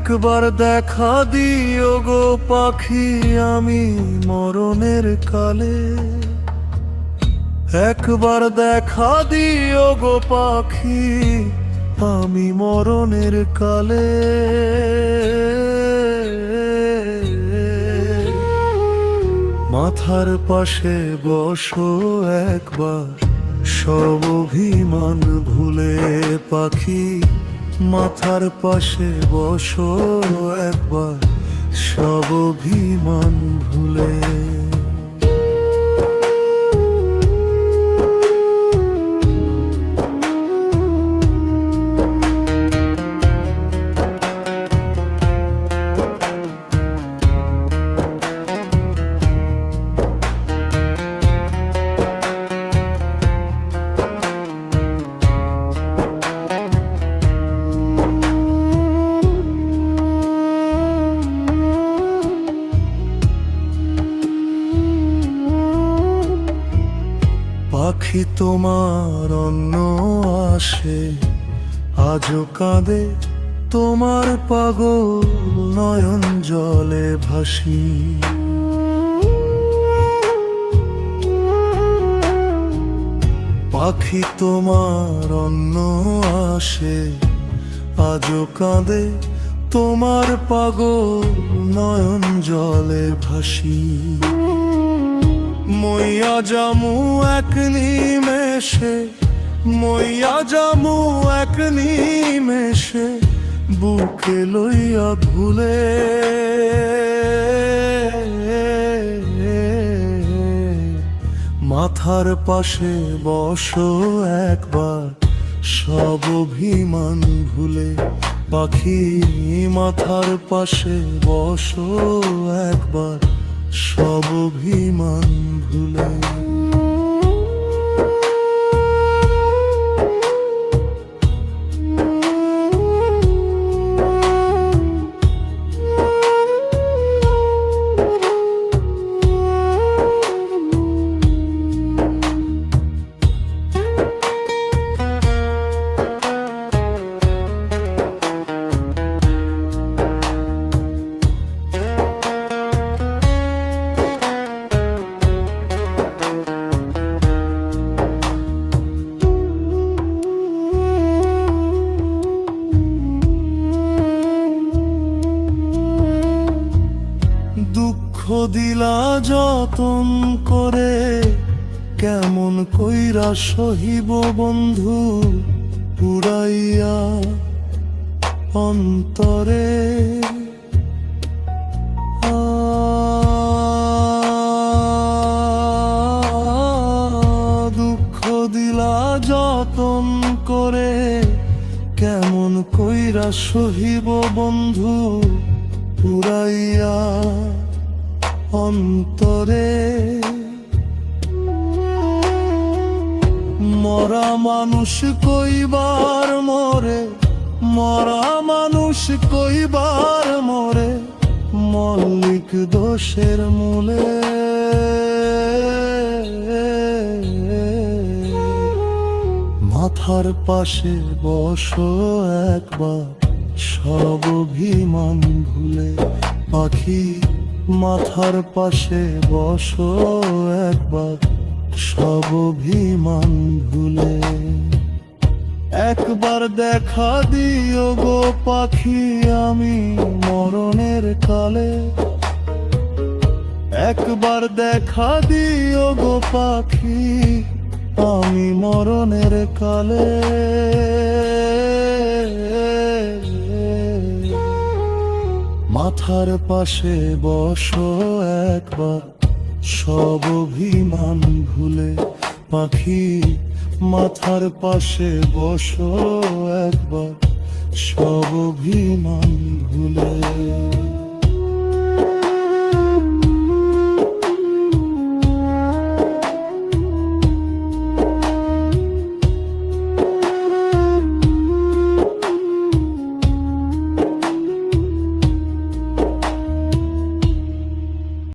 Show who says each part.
Speaker 1: একবার দেখা দিও গো পাখি আমি মরণের কালে, একবার দেখা দিও গো পাখি আমি মরণের কালে। মাথার পাশে বসো একবার সব অভিমান ভুলে পাখি, মাথার পাশে বসো একবার সব অভিমান ভুলে। পাখি তোমার অন্য আসে আজও কাঁদে, তোমার পাগল নয়ন জলে ভাসি। পাখি তোমার অন্য আসে আজও কাঁদে, তোমার পাগল নয়ন জলে ভাসি। মইয়া জামু এক নিমেষে, মইয়া জামু এক নিমেষে বুকে লইয়া ভুলে। মাথার পাশে বসো একবার সব অভিমান ভুলে পাখি, মাথার পাশে বসো একবার সব অভিমান ভুলে। দুঃখ দিলা যতন করে কেমন কইরা সহিব বন্ধু, পুরাইয়া অন্তরে। দুঃখ দিলা যতন করে কেমন কইরা সহিব বন্ধু, পুরাইয়া অন্তরে। মরা মানুষ কইবার মরে, মরা মানুষ কইবার মরে মল্লিক দোষের মূলে। মাথার পাশে বসো একবার সব অভিমান ভুলে পাখি, মাথার পাশে বসো একবার সব অভিমান ভুলে। একবার দেখা দিও গো পাখি আমি মরণের কালে, একবার দেখা দিও গো পাখি আমি মরণের কালে। মাথার পাশে বসো একবার সব অভিমান ভুলে পাখি, মাথার পাশে বসো একবার সব অভিমান ভুলে।